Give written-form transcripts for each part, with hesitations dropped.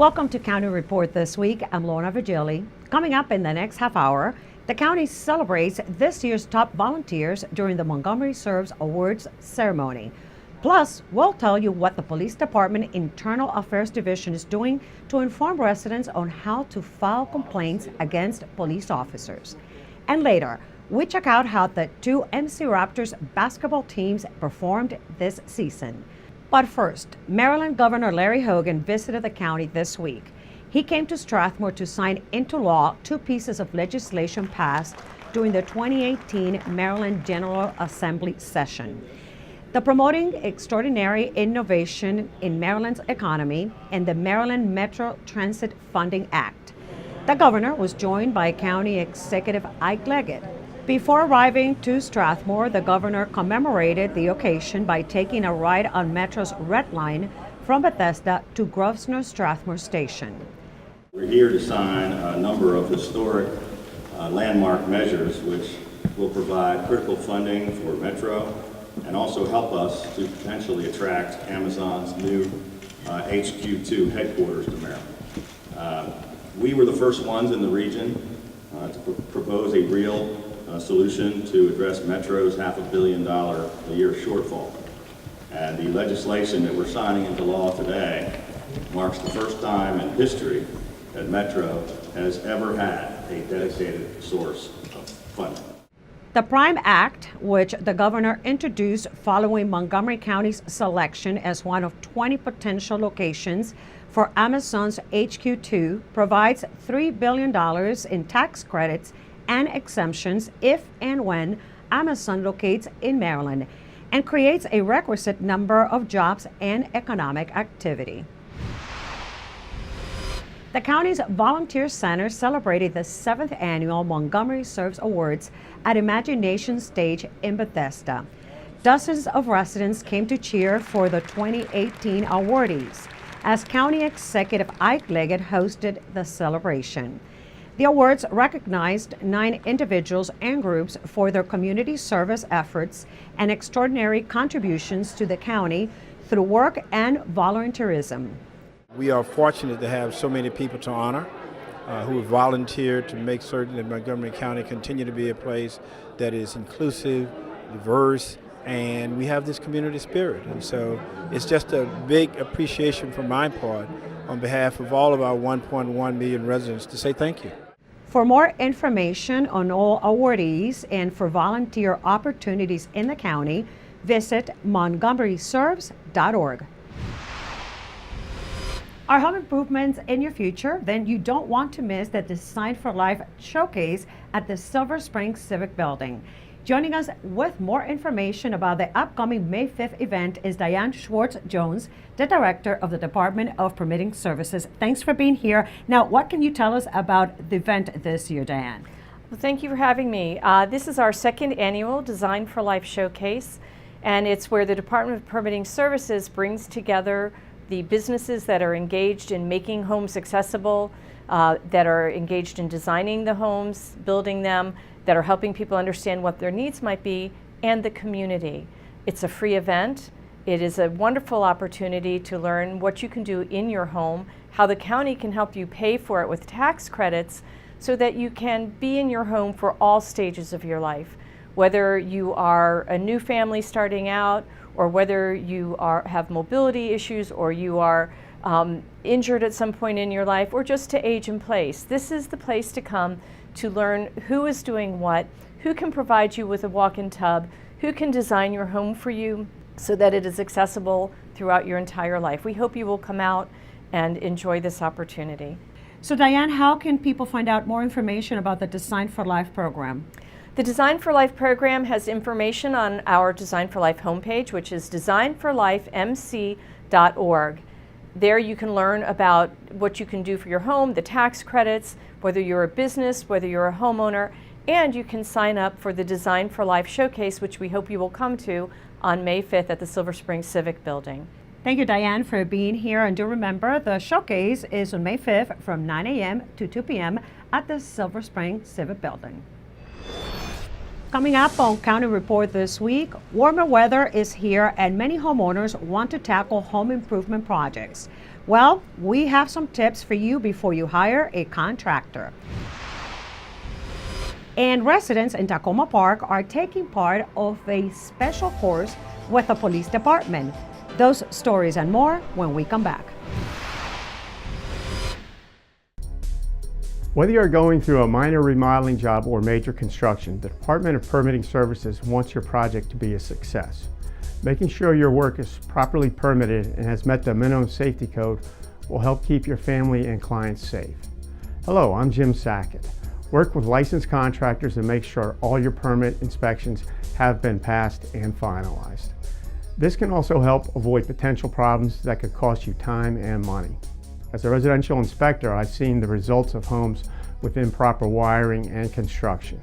Welcome to County Report this week. I'm Lorna Virgili. Coming up in the next half hour, the county celebrates this year's top volunteers during the Montgomery Serves Awards ceremony. Plus, we'll tell you what the Police Department Internal Affairs Division is doing to inform residents on how to file complaints against police officers. And later, we check out how the two MC Raptors basketball teams performed this season. But first, Maryland Governor Larry Hogan visited the county this week. He came to Strathmore to sign into law two pieces of legislation passed during the 2018 Maryland General Assembly session. The Promoting Extraordinary Innovation in Maryland's Economy and the Maryland Metro Transit Funding Act. The governor was joined by County Executive Ike Leggett. Before arriving to Strathmore, the governor commemorated the occasion by taking a ride on Metro's Red Line from Bethesda to Grosvenor Strathmore Station. We're here to sign a number of historic landmark measures which will provide critical funding for Metro and also help us to potentially attract Amazon's new HQ2 headquarters to Maryland. We were the first ones in the region to propose a real solution to address Metro's $500 million a year shortfall. And the legislation that we're signing into law today marks the first time in history that Metro has ever had a dedicated source of funding. The PRIME Act, which the governor introduced following Montgomery County's selection as one of 20 potential locations for Amazon's HQ2, provides $3 billion in tax credits and exemptions if and when Amazon locates in Maryland, and creates a requisite number of jobs and economic activity. The county's Volunteer Center celebrated the 7th annual Montgomery Serves Awards at Imagination Stage in Bethesda. Dozens of residents came to cheer for the 2018 awardees as County Executive Ike Leggett hosted the celebration. The awards recognized 9 individuals and groups for their community service efforts and extraordinary contributions to the county through work and volunteerism. We are fortunate to have so many people to honor who have volunteered to make certain that Montgomery County continue to be a place that is inclusive, diverse, and we have this community spirit. And so it's just a big appreciation from my part on behalf of all of our 1.1 million residents to say thank you. For more information on all awardees and for volunteer opportunities in the county, visit montgomeryserves.org. Are home improvements in your future? Then you don't want to miss the Design for Life showcase at the Silver Spring Civic Building. Joining us with more information about the upcoming May 5th event is Diane Schwartz-Jones, the Director of the Department of Permitting Services. Thanks for being here. Now, what can you tell us about the event this year, Diane? Well, thank you for having me. This is our 2nd annual Design for Life showcase, and it's where the Department of Permitting Services brings together the businesses that are engaged in making homes accessible, that are engaged in designing the homes, building them, that are helping people understand what their needs might be, and the community. It's a free event. It is a wonderful opportunity to learn what you can do in your home, how the county can help you pay for it with tax credits so that you can be in your home for all stages of your life. Whether you are a new family starting out, or whether you have mobility issues, or you are injured at some point in your life, or just to age in place. This is the place to come to learn who is doing what, who can provide you with a walk-in tub, who can design your home for you so that it is accessible throughout your entire life. We hope you will come out and enjoy this opportunity. So Diane, how can people find out more information about the Design for Life program? The Design for Life program has information on our Design for Life homepage, which is designforlifemc.org. There you can learn about what you can do for your home, the tax credits, whether you're a business, whether you're a homeowner, and you can sign up for the Design for Life showcase, which we hope you will come to on May 5th at the Silver Spring Civic Building. Thank you, Diane, for being here. And do remember, the showcase is on May 5th from 9 a.m. to 2 p.m. at the Silver Spring Civic Building. Coming up on County Report this week, warmer weather is here and many homeowners want to tackle home improvement projects. Well, we have some tips for you before you hire a contractor. And residents in Tacoma Park are taking part of a special course with the police department. Those stories and more when we come back. Whether you're going through a minor remodeling job or major construction, the Department of Permitting Services wants your project to be a success. Making sure your work is properly permitted and has met the minimum safety code will help keep your family and clients safe. Hello, I'm Jim Sackett. Work with licensed contractors and make sure all your permit inspections have been passed and finalized. This can also help avoid potential problems that could cost you time and money. As a residential inspector, I've seen the results of homes with improper wiring and construction.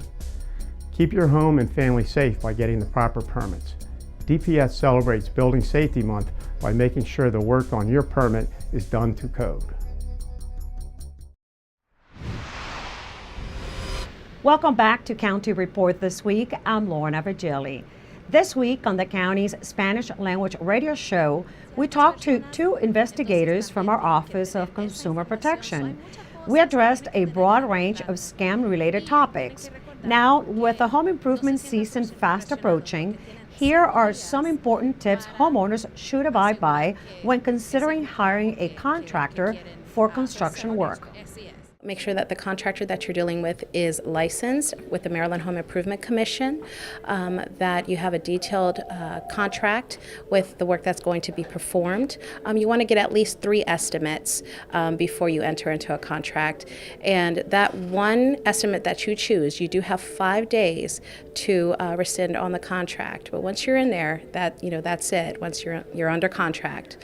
Keep your home and family safe by getting the proper permits. DPS celebrates Building Safety Month by making sure the work on your permit is done to code. Welcome back to County Report This Week. I'm Lorna Virgili. This week on the county's Spanish language radio show, we talked to two investigators from our Office of Consumer Protection. We addressed a broad range of scam-related topics. Now, with the home improvement season fast approaching, here are some important tips homeowners should abide by when considering hiring a contractor for construction work. Make sure that the contractor that you're dealing with is licensed with the Maryland Home Improvement Commission, that you have a detailed contract with the work that's going to be performed. You want to get at least 3 estimates before you enter into a contract. And that one estimate that you choose, you do have 5 days to rescind on the contract. But once you're in there, that's it. Once you're under contract.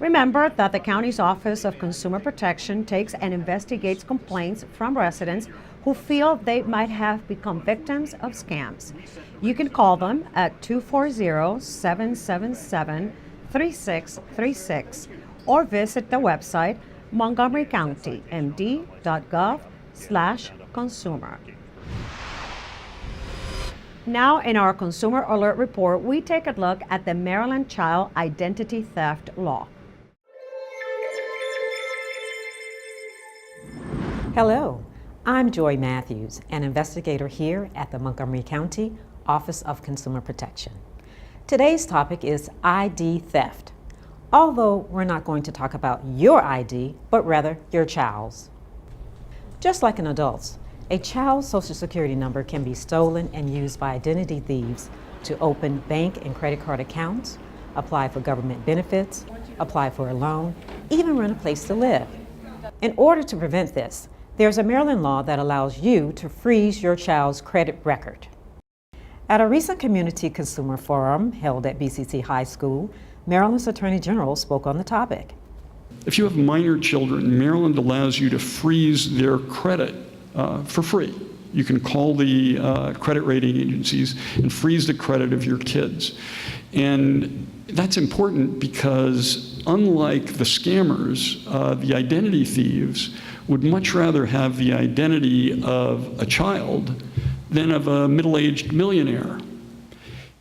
Remember that the county's Office of Consumer Protection takes and investigates complaints from residents who feel they might have become victims of scams. You can call them at 240-777-3636 or visit the website montgomerycountymd.gov/consumer. Now in our Consumer Alert Report, we take a look at the Maryland Child Identity Theft Law. Hello, I'm Joy Matthews, an investigator here at the Montgomery County Office of Consumer Protection. Today's topic is ID theft, although we're not going to talk about your ID, but rather your child's. Just like in adults, a child's social security number can be stolen and used by identity thieves to open bank and credit card accounts, apply for government benefits, apply for a loan, even rent a place to live. In order to prevent this, there's a Maryland law that allows you to freeze your child's credit record. At a recent community consumer forum held at BCC High School, Maryland's Attorney General spoke on the topic. If you have minor children, Maryland allows you to freeze their credit for free. You can call the credit rating agencies and freeze the credit of your kids. And that's important because unlike the scammers, the identity thieves would much rather have the identity of a child than of a middle-aged millionaire.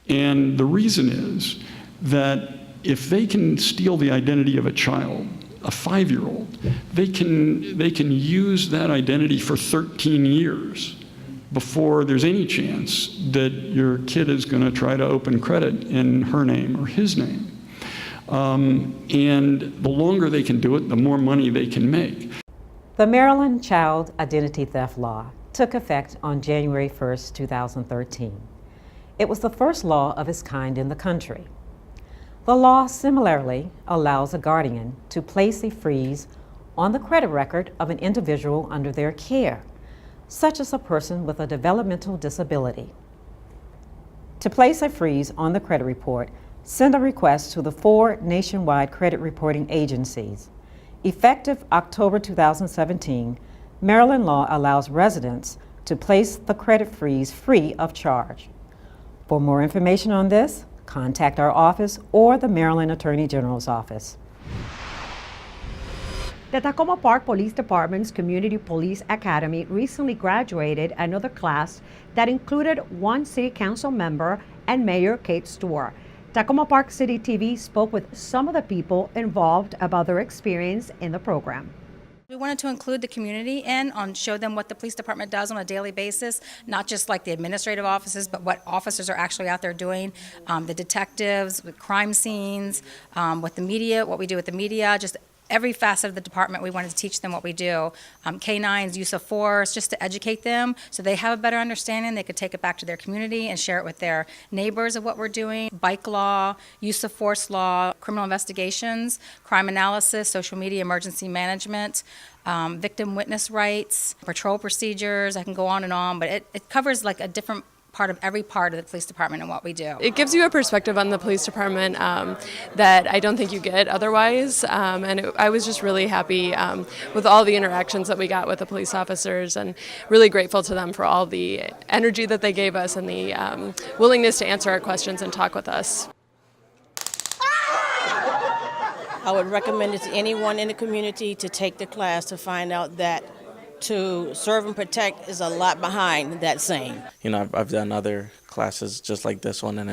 And the reason is that if they can steal the identity of a child, a 5-year-old, they can use that identity for 13 years before there's any chance that your kid is going to try to open credit in her name or his name. And the longer they can do it, the more money they can make. The Maryland Child Identity Theft Law took effect on January 1st, 2013. It was the first law of its kind in the country. The law similarly allows a guardian to place a freeze on the credit record of an individual under their care, such as a person with a developmental disability. To place a freeze on the credit report, send a request to the 4 nationwide credit reporting agencies. Effective October 2017, Maryland law allows residents to place the credit freeze free of charge. For more information on this, contact our office or the Maryland Attorney General's office. The Tacoma Park Police Department's Community Police Academy recently graduated another class that included 1 City Council member and Mayor Kate Stewart. Tacoma Park City TV spoke with some of the people involved about their experience in the program. We wanted to include the community show them what the police department does on a daily basis, not just like the administrative offices, but what officers are actually out there doing, the detectives, with crime scenes, with the media, what we do with the media, just every facet of the department. We wanted to teach them what we do. K-9's use of force, just to educate them so they have a better understanding. They could take it back to their community and share it with their neighbors of what we're doing. Bike law, use of force law, criminal investigations, crime analysis, social media emergency management, victim witness rights, patrol procedures. I can go on, but it covers like a different part of every part of the police department and what we do. It gives you a perspective on the police department that I don't think you get otherwise, I was just really happy with all the interactions that we got with the police officers, and really grateful to them for all the energy that they gave us and the willingness to answer our questions and talk with us. I would recommend it to anyone in the community to take the class to find out that to serve and protect is a lot behind that saying. You know, I've done other classes just like this one, and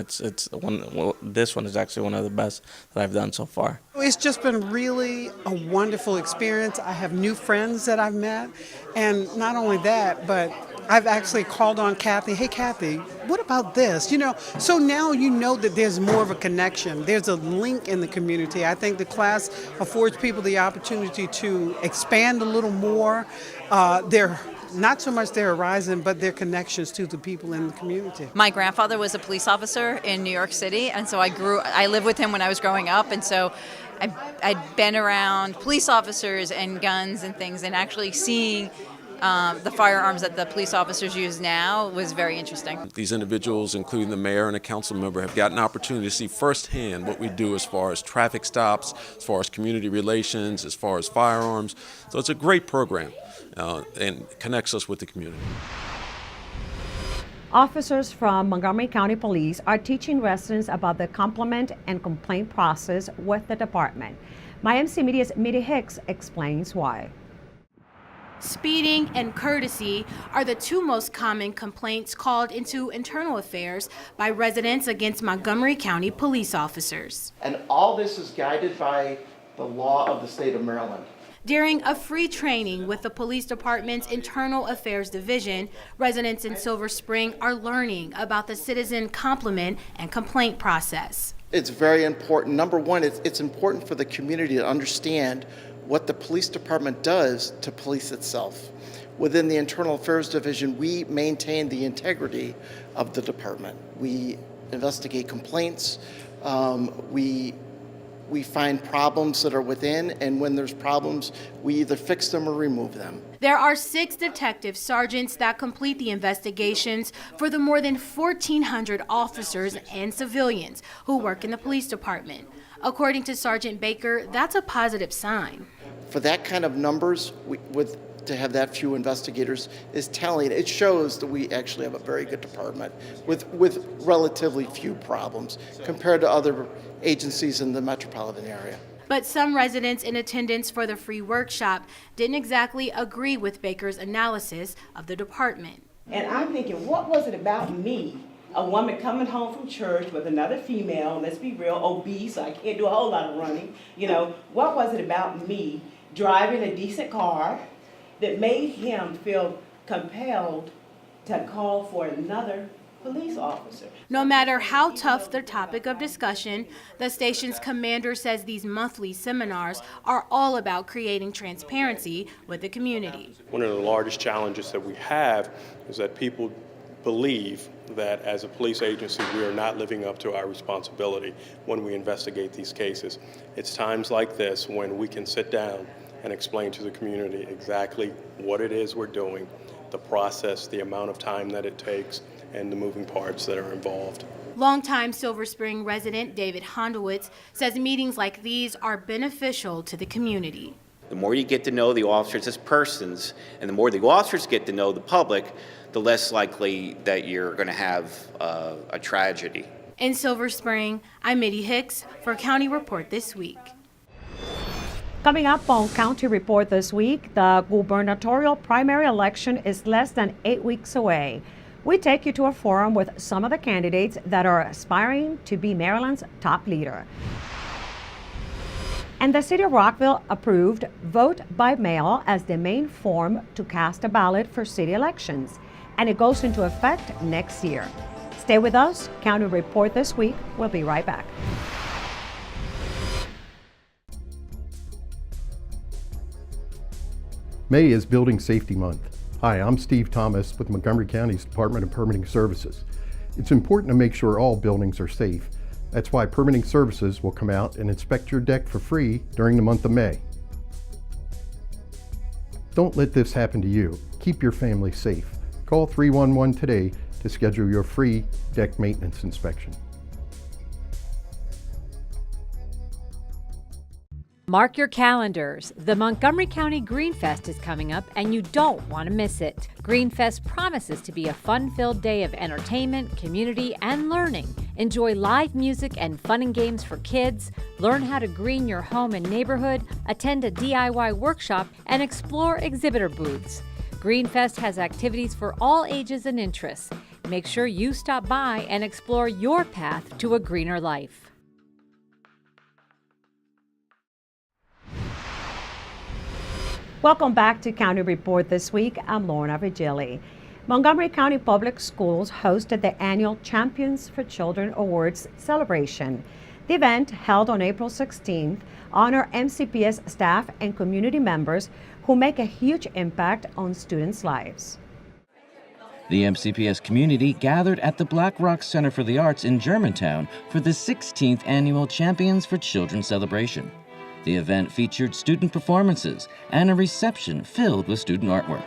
this one is actually one of the best that I've done so far. It's just been really a wonderful experience. I have new friends that I've met, and not only that, but I've actually called on Kathy. Hey, Kathy, what about this? You know, so now you know that there's more of a connection. There's a link in the community. I think the class affords people the opportunity to expand a little more. Not so much their horizon, but their connections to the people in the community. My grandfather was a police officer in New York City, and so I lived with him when I was growing up, and so I'd been around police officers and guns and things, and actually seeing the firearms that the police officers use now was very interesting. These individuals, including the mayor and a council member, have gotten an opportunity to see firsthand what we do as far as traffic stops, as far as community relations, as far as firearms. So it's a great program and connects us with the community. Officers from Montgomery County Police are teaching residents about the compliment and complaint process with the department. My MC Media's Mitty Hicks explains why. Speeding and courtesy are the two most common complaints called into internal affairs by residents against Montgomery County police officers. And all this is guided by the law of the state of Maryland. During a free training with the police department's Internal Affairs Division, residents in Silver Spring are learning about the citizen compliment and complaint process. It's very important. Number one, it's important for the community to understand what the police department does to police itself. Within the Internal Affairs Division, we maintain the integrity of the department. We investigate complaints. We find problems that are within, and when there's problems, we either fix them or remove them. There are 6 detective sergeants that complete the investigations for the more than 1,400 officers and civilians who work in the police department. According to Sergeant Baker, that's a positive sign. For that kind of numbers, to have that few investigators is telling. It shows that we actually have a very good department with relatively few problems compared to other agencies in the metropolitan area. But some residents in attendance for the free workshop didn't exactly agree with Baker's analysis of the department. And I'm thinking, what was it about me? A woman coming home from church with another female, let's be real, obese, so I can't do a whole lot of running. You know, what was it about me driving a decent car that made him feel compelled to call for another police officer? No matter how tough the topic of discussion, the station's commander says these monthly seminars are all about creating transparency with the community. One of the largest challenges that we have is that people believe that as a police agency we are not living up to our responsibility when we investigate these cases. It's times like this when we can sit down and explain to the community exactly what it is we're doing, the process, the amount of time that it takes, and the moving parts that are involved. Longtime Silver Spring resident David Hondowitz says meetings like these are beneficial to the community. The more you get to know the officers as persons, and the more the officers get to know the public, the less likely that you're going to have a tragedy. In Silver Spring, I'm Mitty Hicks for County Report This Week. Coming up on County Report this week, the gubernatorial primary election is less than 8 weeks away. We take you to a forum with some of the candidates that are aspiring to be Maryland's top leader. And the City of Rockville approved vote by mail as the main form to cast a ballot for city elections, and it goes into effect next year. Stay with us. County Report this week. We'll be right back. May is Building Safety Month. Hi, I'm Steve Thomas with Montgomery County's Department of Permitting Services. It's important to make sure all buildings are safe. That's why Permitting Services will come out and inspect your deck for free during the month of May. Don't let this happen to you. Keep your family safe. Call 311 today to schedule your free deck maintenance inspection. Mark your calendars. The Montgomery County GreenFest is coming up and you don't want to miss it. GreenFest promises to be a fun-filled day of entertainment, community, and learning. Enjoy live music and fun and games for kids, learn how to green your home and neighborhood, attend a DIY workshop, and explore exhibitor booths. GreenFest has activities for all ages and interests. Make sure you stop by and explore your path to a greener life. Welcome back to County Report this week. I'm Lorna Virgili. Montgomery County Public Schools hosted the annual Champions for Children Awards celebration. The event, held on April 16th, honor MCPS staff and community members who make a huge impact on students' lives. The MCPS community gathered at the Black Rock Center for the Arts in Germantown for the 16th annual Champions for Children celebration. The event featured student performances and a reception filled with student artwork.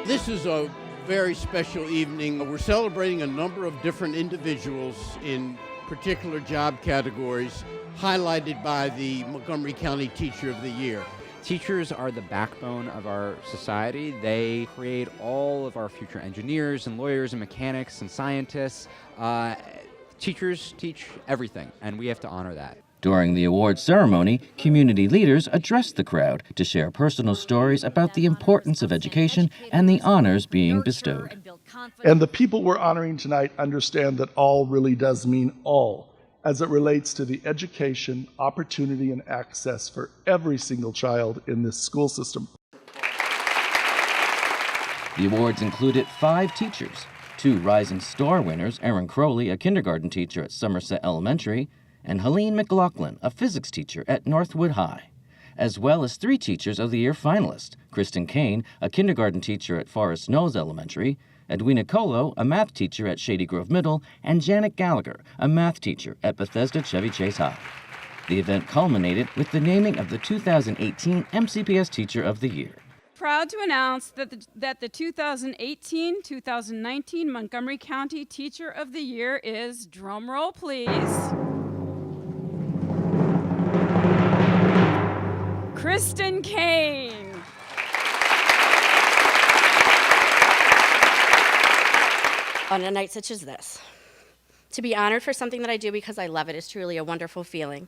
This is a very special evening. We're celebrating a number of different individuals in particular job categories, highlighted by the Montgomery County Teacher of the Year. Teachers are the backbone of our society. They create all of our future engineers and lawyers and mechanics and scientists. Teachers teach everything, and we have to honor that. During the awards ceremony, community leaders addressed the crowd to share personal stories about the importance of education and the honors being bestowed. And the people we're honoring tonight understand that all really does mean all, as it relates to the education, opportunity, and access for every single child in this school system. The awards included 5 teachers, 2 Rising Star winners, Erin Crowley, a kindergarten teacher at Somerset Elementary, and Helene McLaughlin, a physics teacher at Northwood High, as well as 3 Teachers of the Year finalists, Kristen Kane, a kindergarten teacher at Forest Knolls Elementary, Edwina Colo, a math teacher at Shady Grove Middle, and Janet Gallagher, a math teacher at Bethesda Chevy Chase High. The event culminated with the naming of the 2018 MCPS Teacher of the Year. Proud to announce that the 2018-2019 Montgomery County Teacher of the Year is, drumroll please, Kristen Kane. On a night such as this, to be honored for something that I do because I love it is truly a wonderful feeling.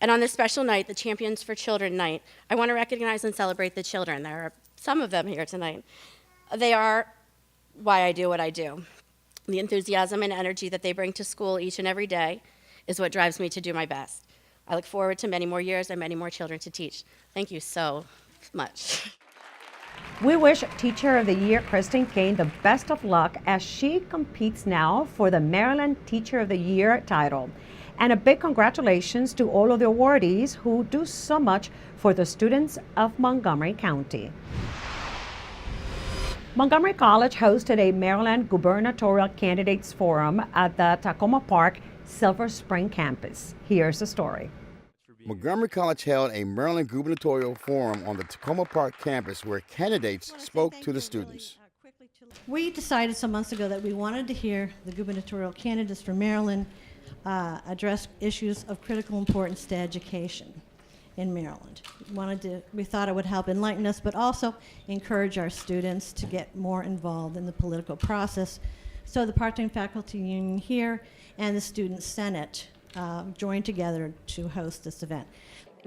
And on this special night, the Champions for Children night, I want to recognize and celebrate the children. There are some of them here tonight. They are why I do what I do. The enthusiasm and energy that they bring to school each and every day is what drives me to do my best. I look forward to many more years and many more children to teach. Thank you so much. We wish Teacher of the Year Kristen Kane the best of luck as she competes now for the Maryland Teacher of the Year title. And a big congratulations to all of the awardees who do so much for the students of Montgomery County. Montgomery College hosted a Maryland Gubernatorial Candidates Forum at the Tacoma Park Silver Spring campus. Here's the story. Montgomery College held a Maryland Gubernatorial Forum on the Tacoma Park campus where candidates spoke to the students. We decided some months ago that we wanted to hear the gubernatorial candidates for Maryland address issues of critical importance to education in Maryland. We thought it would help enlighten us, but also encourage our students to get more involved in the political process. So the part-time faculty union here and the Student Senate joined together to host this event.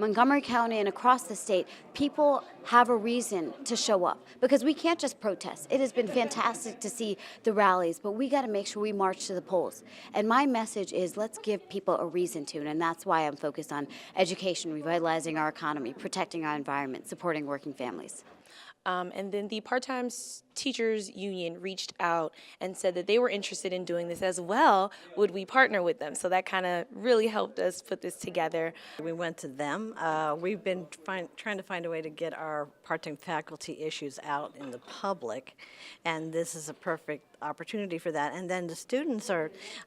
Montgomery County and across the state, people have a reason to show up because we can't just protest. It has been fantastic to see the rallies, but we got to make sure we march to the polls. And my message is let's give people a reason to, and that's why I'm focused on education, revitalizing our economy, protecting our environment, supporting working families. And then the part-time teachers union reached out and said that they were interested in doing this as well. Would we partner with them? So that kind of really helped us put this together. We went to them. We've been trying to find a way to get our part-time faculty issues out in the public, and this is a perfect opportunity for that. And then the students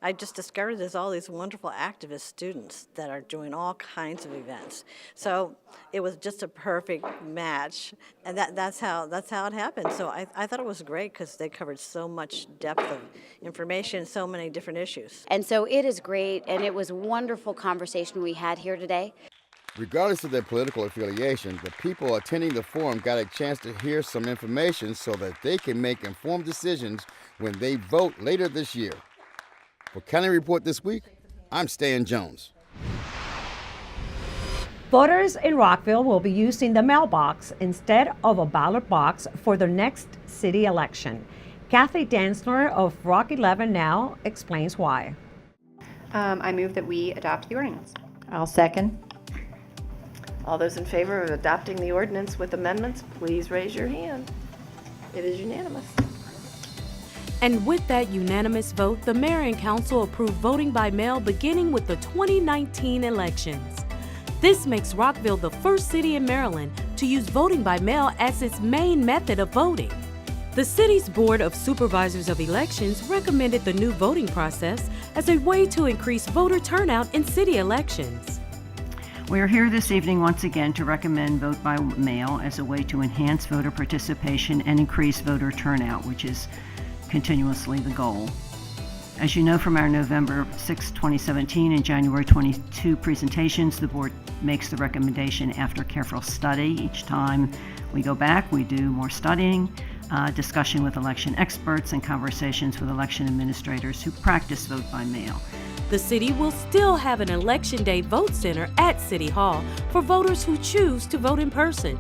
I just discovered there's all these wonderful activist students that are doing all kinds of events. So it was just a perfect match, and that's how it happened. So I thought it was great because they covered so much depth of information, so many different issues. And so it is great, and it was a wonderful conversation we had here today. Regardless of their political affiliation, the people attending the forum got a chance to hear some information so that they can make informed decisions when they vote later this year. For County Report This Week, I'm Stan Jones. Voters in Rockville will be using the mailbox instead of a ballot box for their next city election. Kathy Dantzler of Rock 11 Now explains why. I move that we adopt the ordinance. I'll second. All those in favor of adopting the ordinance with amendments, please raise your hand. It is unanimous. And with that unanimous vote, the mayor and council approved voting by mail beginning with the 2019 elections. This makes Rockville the first city in Maryland to use voting by mail as its main method of voting. The city's Board of Supervisors of Elections recommended the new voting process as a way to increase voter turnout in city elections. We are here this evening once again to recommend vote by mail as a way to enhance voter participation and increase voter turnout, which is continuously the goal. As you know from our November 6, 2017 and January 22 presentations, the board makes the recommendation after careful study. Each time we go back, we do more studying, discussion with election experts, and conversations with election administrators who practice vote by mail. The city will still have an Election Day vote center at City Hall for voters who choose to vote in person.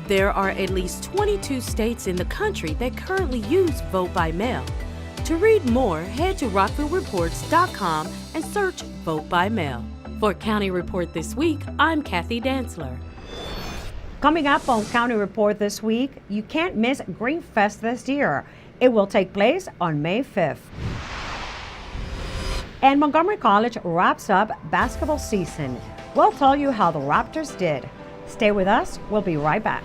There are at least 22 states in the country that currently use vote by mail. To read more, head to RockvilleReports.com and search Vote by Mail. For County Report This Week, I'm Kathy Dantzler. Coming up on County Report This Week, you can't miss GreenFest this year. It will take place on May 5th. And Montgomery College wraps up basketball season. We'll tell you how the Raptors did. Stay with us. We'll be right back.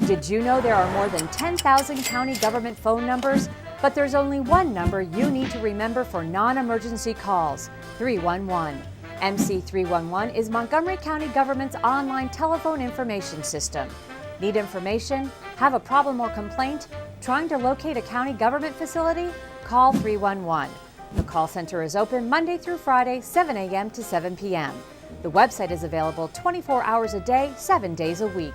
Did you know there are more than 10,000 county government phone numbers? But there's only one number you need to remember for non-emergency calls, 311. MC 311 is Montgomery County government's online telephone information system. Need information? Have a problem or complaint? Trying to locate a county government facility? Call 311. The call center is open Monday through Friday, 7 a.m. to 7 p.m. The website is available 24 hours a day, 7 days a week.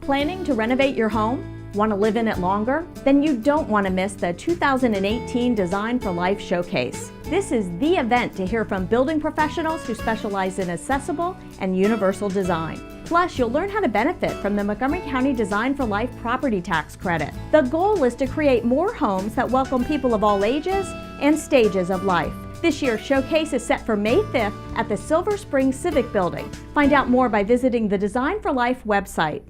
Planning to renovate your home? Want to live in it longer? Then you don't want to miss the 2018 Design for Life Showcase. This is the event to hear from building professionals who specialize in accessible and universal design. Plus, you'll learn how to benefit from the Montgomery County Design for Life property tax credit. The goal is to create more homes that welcome people of all ages and stages of life. This year's showcase is set for May 5th at the Silver Springs Civic Building. Find out more by visiting the Design for Life website.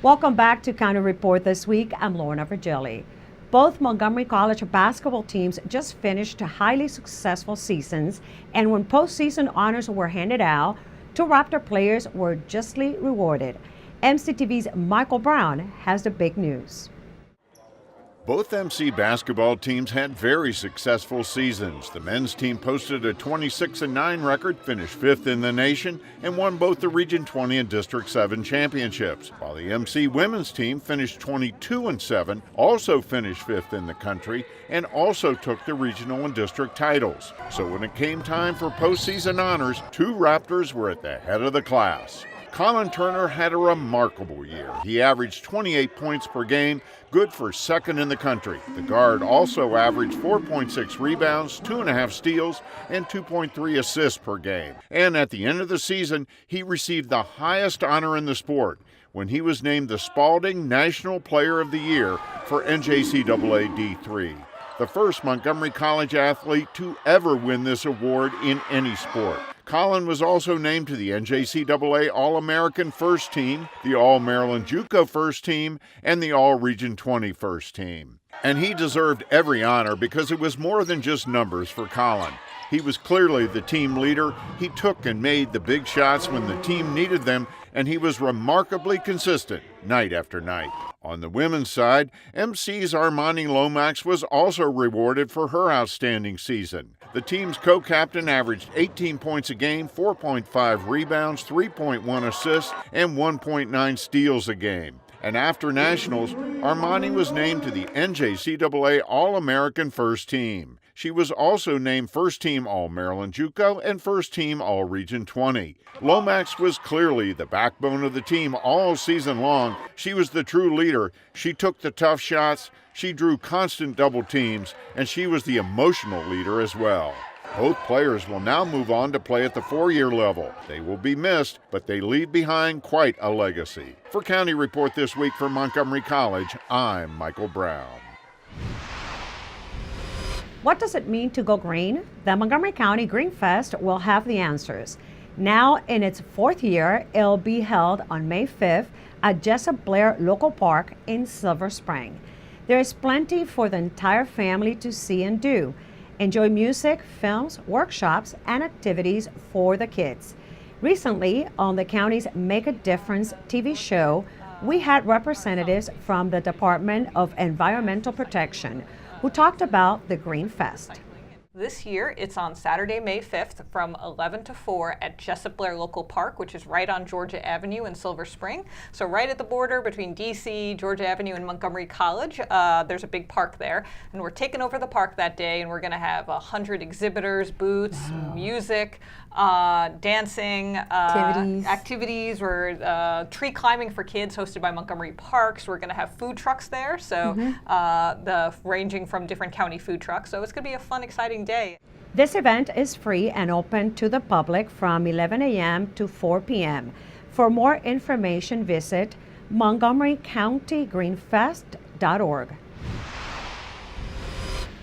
Welcome back to County Report This Week. I'm Lorna Virgili. Both Montgomery College basketball teams just finished highly successful seasons, and when postseason honors were handed out, two Raptor players were justly rewarded. MCTV's Michael Brown has the big news. Both MC basketball teams had very successful seasons. The men's team posted a 26-9 record, finished 5th in the nation, and won both the Region 20 and District 7 championships, while the MC women's team finished 22-7, also finished 5th in the country, and also took the regional and district titles. So when it came time for postseason honors, two Raptors were at the head of the class. Colin Turner had a remarkable year. He averaged 28 points per game, good for second in the country. The guard also averaged 4.6 rebounds, 2.5 steals, and 2.3 assists per game. And at the end of the season, he received the highest honor in the sport when he was named the Spalding National Player of the Year for NJCAA D3, the first Montgomery College athlete to ever win this award in any sport. Colin was also named to the NJCAA All-American First Team, the All-Maryland JUCO First Team, and the All-Region 20 First Team. And he deserved every honor because it was more than just numbers for Colin. He was clearly the team leader. He took and made the big shots when the team needed them, and he was remarkably consistent night after night. On the women's side, MC's Armani Lomax was also rewarded for her outstanding season. The team's co-captain averaged 18 points a game, 4.5 rebounds, 3.1 assists, and 1.9 steals a game. And after Nationals, Armani was named to the NJCAA All-American First Team. She was also named First Team All-Maryland JUCO and First Team All-Region 20. Lomax was clearly the backbone of the team all season long. She was the true leader. She took the tough shots, she drew constant double teams, and she was the emotional leader as well. Both players will now move on to play at the 4-year level. They will be missed, but they leave behind quite a legacy. For County Report this week from Montgomery College, I'm Michael Brown. What does it mean to go green? The Montgomery County GreenFest will have the answers. Now in its 4th year, it'll be held on May 5th at Jessup Blair Local Park in Silver Spring. There is plenty for the entire family to see and do. Enjoy music, films, workshops, and activities for the kids. Recently, on the county's Make a Difference TV show, we had representatives from the Department of Environmental Protection who talked about the GreenFest. This year, it's on Saturday, May 5th from 11 to 4 at Jessup Blair Local Park, which is right on Georgia Avenue in Silver Spring. So right at the border between DC, Georgia Avenue, and Montgomery College. There's a big park there. And we're taking over the park that day, and we're going to have 100 exhibitors, booths, music, dancing, activities. We're tree climbing for kids hosted by Montgomery Parks. We're going to have food trucks there, so ranging from different county food trucks. So it's going to be a fun, exciting day. This event is free and open to the public from 11 a.m. to 4 p.m. For more information, visit montgomerycountygreenfest.org.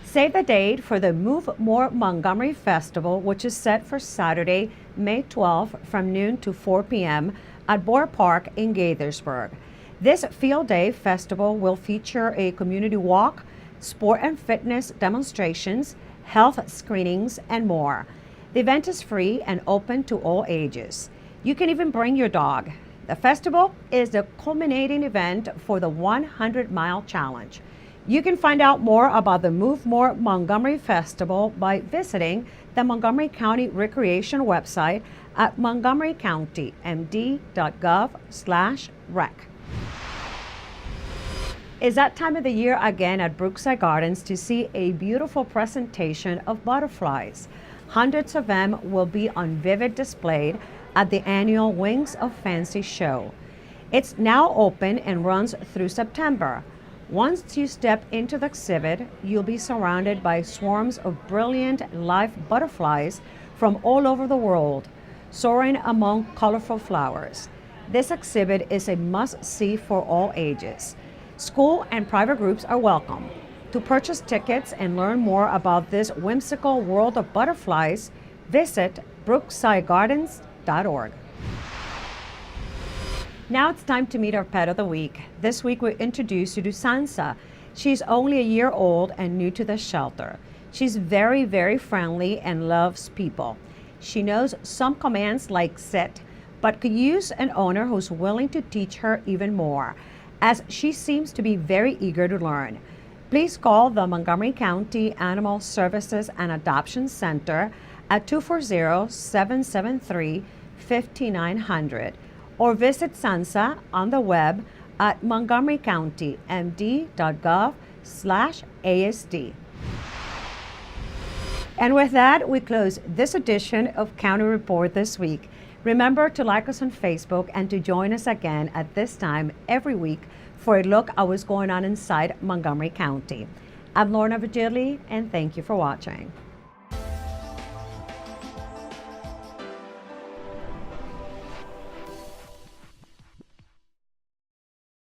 Save the date for the Move More Montgomery Festival, which is set for Saturday, May 12th from noon to 4 p.m. at Boer Park in Gaithersburg. This field day festival will feature a community walk, sport and fitness demonstrations, health screenings, and more. The event is free and open to all ages. You can even bring your dog. The festival is the culminating event for the 100-mile challenge. You can find out more about the Move More Montgomery Festival by visiting the Montgomery County Recreation website at montgomerycountymd.gov/rec. It's that time of the year again at Brookside Gardens to see a beautiful presentation of butterflies. Hundreds of them will be on vivid display at the annual Wings of Fancy show. It's now open and runs through September. Once you step into the exhibit, you'll be surrounded by swarms of brilliant live butterflies from all over the world, soaring among colorful flowers. This exhibit is a must-see for all ages. School and private groups are welcome. To purchase tickets and learn more about this whimsical world of butterflies, visit brooksidegardens.org. Now it's time to meet our pet of the week. This week we introduce you to Sansa. She's only a year old and new to the shelter. She's very, very friendly and loves people. She knows some commands like sit, but could use an owner who's willing to teach her even more, as she seems to be very eager to learn. Please call the Montgomery County Animal Services and Adoption Center at 240-773-5900 or visit Sansa on the web at montgomerycountymd.gov/ASD. And with that, we close this edition of County Report this week. Remember to like us on Facebook and to join us again at this time every week for a look at what's going on inside Montgomery County. I'm Lorna Virgili, and thank you for watching.